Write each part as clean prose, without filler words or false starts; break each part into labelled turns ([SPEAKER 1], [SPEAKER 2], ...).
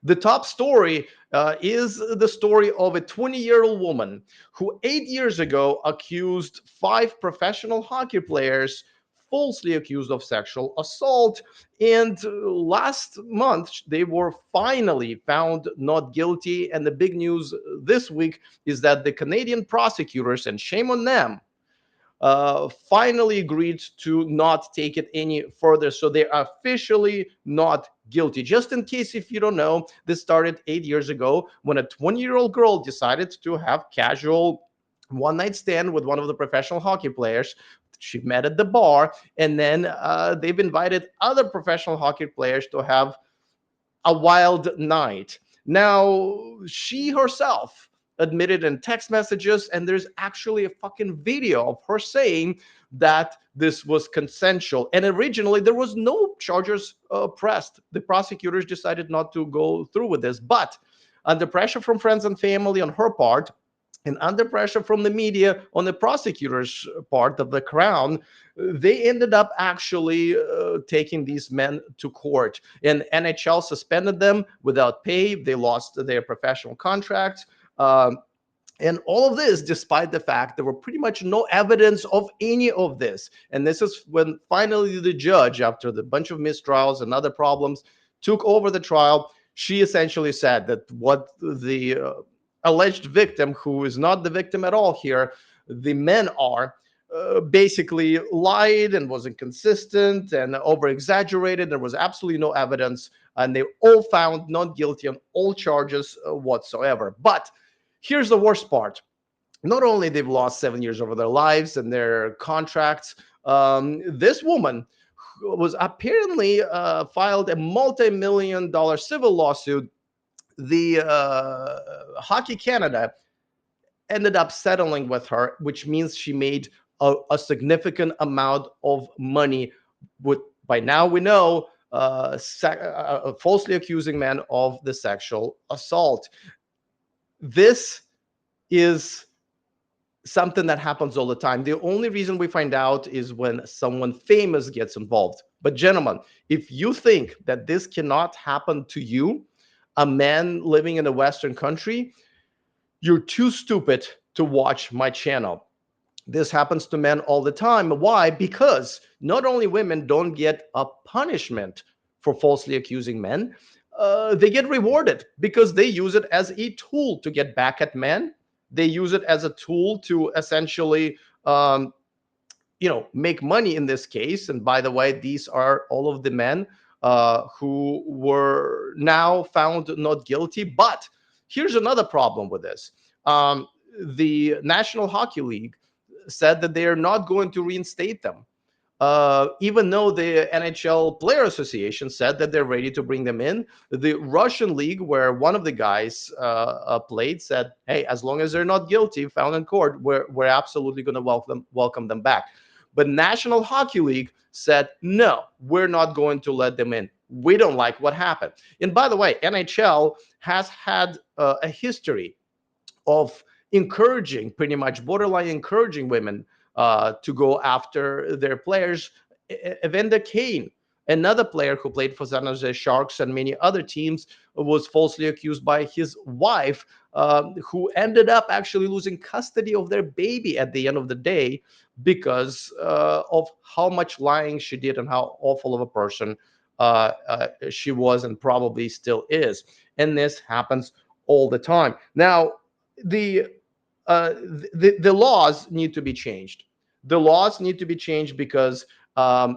[SPEAKER 1] The top story is the story of a 20-year-old woman who 8 years ago accused five professional hockey players, falsely accused of sexual assault. And last month, they were finally found not guilty. And the big news this week is that the Canadian prosecutors, and shame on them, finally agreed to not take it any further. So they're officially not guilty. Just in case if you don't know, this started 8 years ago when a 20-year-old girl decided to have casual one night stand with one of the professional hockey players. She met at the bar, and then they've invited other professional hockey players to have a wild night. Now, she herself admitted in text messages, and there's actually a fucking video of her saying that this was consensual. And originally, there was no charges pressed. The prosecutors decided not to go through with this. But under pressure from friends and family on her part, and under pressure from the media on the prosecutor's part of the Crown, they ended up actually taking these men to court. And NHL suspended them without pay. They lost their professional contracts. And all of this, despite the fact there were pretty much no evidence of any of this. And this is when finally the judge, after the bunch of mistrials and other problems, took over the trial. She essentially said that what the alleged victim, who is not the victim at all here, the men are, basically lied and was inconsistent and over exaggerated. There was absolutely no evidence, and they all found not guilty on all charges whatsoever. But here's the worst part. Not only they've lost 7 years over their lives and their contracts, this woman was apparently filed a multi-million-dollar civil lawsuit. The Hockey Canada ended up settling with her, which means she made a significant amount of money. With, by now we know, falsely accusing men of the sexual assault. This is something that happens all the time. The only reason we find out is when someone famous gets involved. But gentlemen, if you think that this cannot happen to you, a man living in a Western country, you're too stupid to watch my channel. This happens to men all the time. Why? Because not only women don't get a punishment for falsely accusing men, they get rewarded because they use it as a tool to get back at men. They use it as a tool to essentially, make money in this case. And by the way, these are all of the men who were now found not guilty. But here's another problem with this. The National Hockey League said that they are not going to reinstate them. Even though the NHL Player Association said that they're ready to bring them in, the Russian league, where one of the guys played, said, "Hey, as long as they're not guilty, found in court, we're absolutely going to welcome them back." But National Hockey League said, "No, we're not going to let them in. We don't like what happened." And by the way, NHL has had a history of encouraging, pretty much borderline encouraging women to go after their players. Evander Kane, another player who played for San Jose Sharks and many other teams, was falsely accused by his wife, who ended up actually losing custody of their baby at the end of the day because of how much lying she did and how awful of a person she was and probably still is. And this happens all the time. Now, the laws need to be changed. The laws need to be changed because there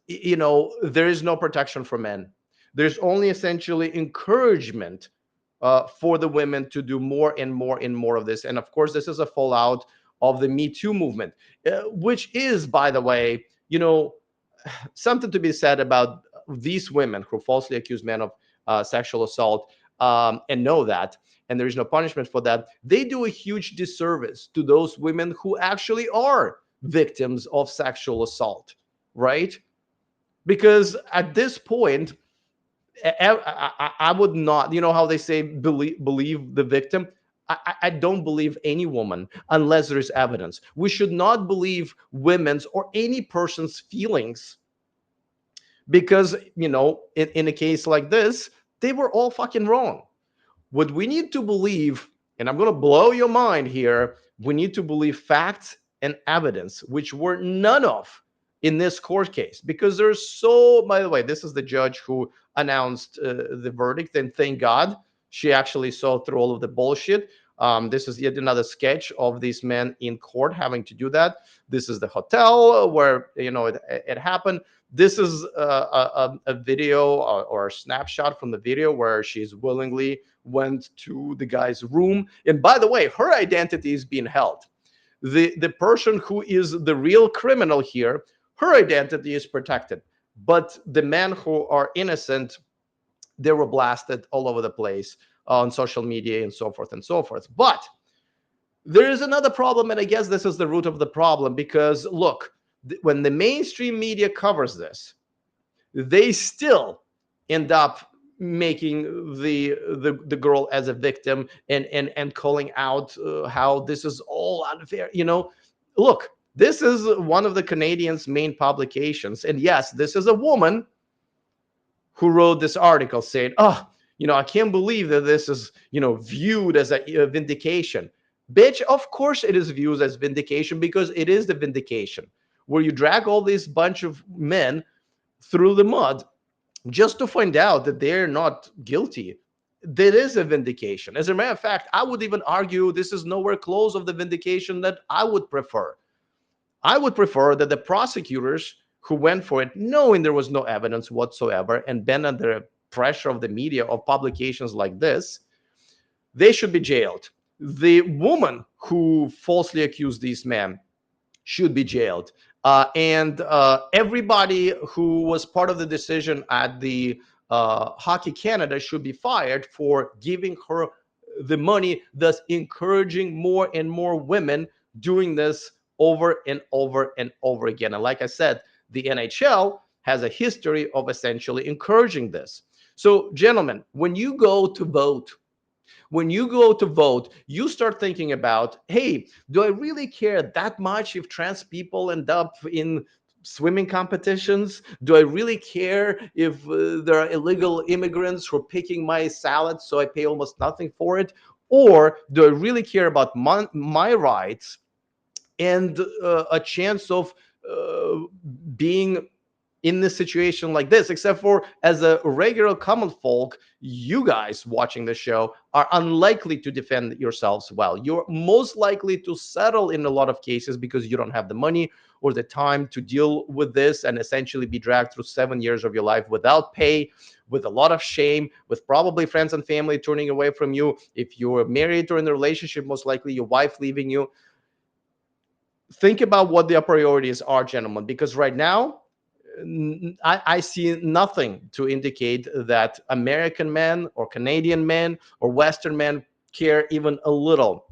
[SPEAKER 1] is no protection for men. There's only essentially encouragement for the women to do more and more and more of this. And of course, this is a fallout of the Me Too movement, which is, by the way, something to be said about these women who falsely accuse men of sexual assault and know that, and there is no punishment for that. They do a huge disservice to those women who actually are victims of sexual assault, right? Because at this point, I would not, how they say, believe the victim. I don't believe any woman unless there is evidence. We should not believe women's or any person's feelings because, in a case like this, they were all fucking wrong. What we need to believe, and I'm going to blow your mind here, we need to believe facts and evidence, which were none of in this court case. Because there's so, by the way, this is the judge who announced the verdict, and thank God she actually saw through all of the bullshit. This is yet another sketch of these men in court having to do that. This is the hotel where it happened. This is a video or a snapshot from the video where she's willingly went to the guy's room. And by the way, her identity is being held. The person who is the real criminal here, her identity is protected. But the men who are innocent, they were blasted all over the place on social media and so forth and so forth. But there is another problem, and I guess this is the root of the problem, because look, when the mainstream media covers this, they still end up making the girl as a victim and calling out how this is all unfair. Look, this is one of the Canadians' main publications, and yes, this is a woman who wrote this article saying, "Oh, I can't believe that this is viewed as a vindication." Bitch, of course it is viewed as vindication, because it is the vindication where you drag all this bunch of men through the mud just to find out that they're not guilty. That is a vindication. As a matter of fact, I would even argue this is nowhere close of the vindication that I would prefer. I would prefer that the prosecutors who went for it, knowing there was no evidence whatsoever, and been under pressure of the media, of publications like this, they should be jailed. The woman who falsely accused these men should be jailed. And everybody who was part of the decision at the Hockey Canada should be fired for giving her the money, thus encouraging more and more women doing this over and over and over again. And like I said, the NHL has a history of essentially encouraging this. So, gentlemen, when you go to vote, you start thinking about, hey, do I really care that much if trans people end up in swimming competitions? Do I really care if there are illegal immigrants who are picking my salad so I pay almost nothing for it? Or do I really care about my rights and a chance of being in this situation like this? Except for, as a regular common folk, you guys watching the show are unlikely to defend yourselves well. You're most likely to settle in a lot of cases because you don't have the money or the time to deal with this, and essentially be dragged through 7 years of your life without pay, with a lot of shame, with probably friends and family turning away from you. If you're married or in a relationship, most likely your wife leaving you. Think about what their priorities are, gentlemen, because right now I see nothing to indicate that American men or Canadian men or Western men care even a little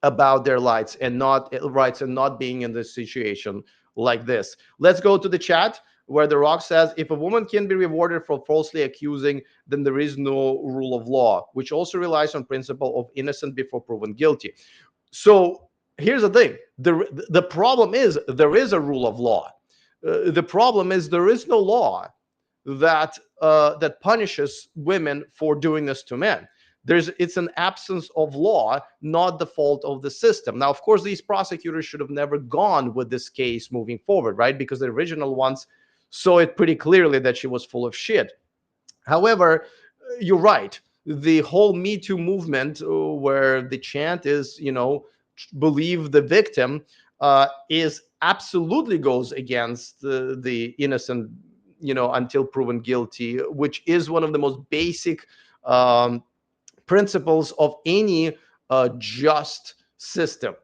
[SPEAKER 1] about their rights and not being in this situation like this. Let's go to the chat where The Rock says, if a woman can be rewarded for falsely accusing, then there is no rule of law, which also relies on principle of innocent before proven guilty. So here's the thing. The problem is there is a rule of law. The problem is there is no law that punishes women for doing this to men. It's an absence of law, not the fault of the system. Now, of course, these prosecutors should have never gone with this case moving forward, right? Because the original ones saw it pretty clearly that she was full of shit. However, you're right. The whole Me Too movement, where the chant is, believe the victim, is absolutely goes against the innocent, until proven guilty, which is one of the most basic principles of any just system.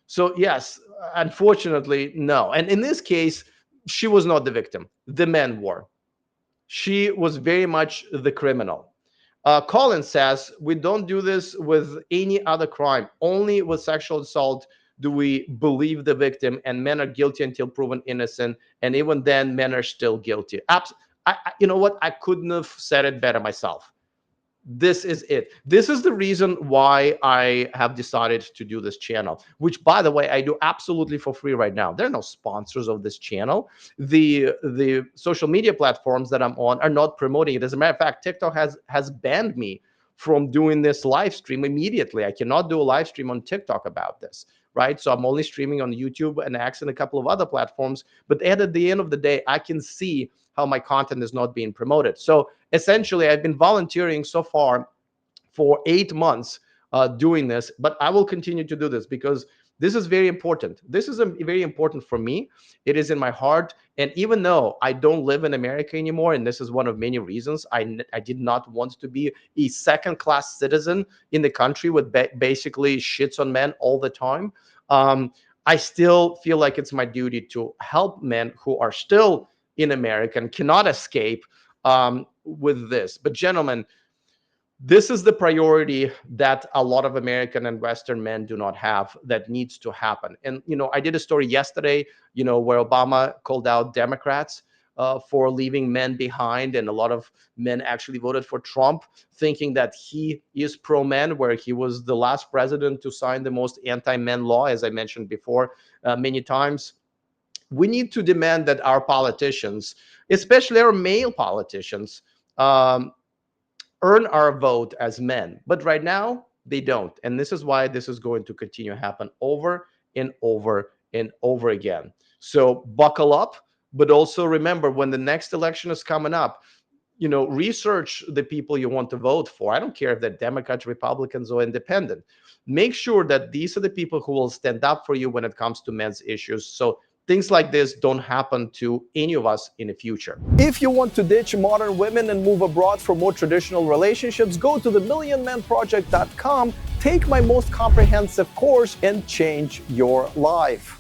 [SPEAKER 1] So yes, unfortunately, no. And in this case, she was not the victim. The men were. She was very much the criminal. Colin says, we don't do this with any other crime. Only with sexual assault do we believe the victim, and men are guilty until proven innocent. And even then, men are still guilty. You know what? I couldn't have said it better myself. This is it. This is the reason why I have decided to do this channel, which, by the way, I do absolutely for free right now. There are no sponsors of this channel. The social media platforms that I'm on are not promoting it. As a matter of fact, TikTok has banned me from doing this live stream immediately. I cannot do a live stream on TikTok about this, right? So I'm only streaming on YouTube and X and a couple of other platforms. But at the end of the day, I can see how my content is not being promoted. So essentially, I've been volunteering so far for 8 months doing this, but I will continue to do this because this is very important. This is very important for me. It is in my heart. And even though I don't live in America anymore, and this is one of many reasons I did not want to be a second-class citizen in the country with basically shits on men all the time, I still feel like it's my duty to help men who are still in America and cannot escape with this. But gentlemen, this is the priority that a lot of American and Western men do not have that needs to happen. And, I did a story yesterday, where Obama called out Democrats for leaving men behind. And a lot of men actually voted for Trump, thinking that he is pro-men, where he was the last president to sign the most anti-men law, as I mentioned before many times. We need to demand that our politicians, especially our male politicians, um, earn our vote as men. But right now, they don't. And this is why this is going to continue to happen over and over and over again. So buckle up, but also remember when the next election is coming up, research the people you want to vote for. I don't care if they're Democrats, Republicans, or independent. Make sure that these are the people who will stand up for you when it comes to men's issues. So things like this don't happen to any of us in the future. If you want to ditch modern women and move abroad for more traditional relationships, go to themillionmanproject.com, take my most comprehensive course, and change your life.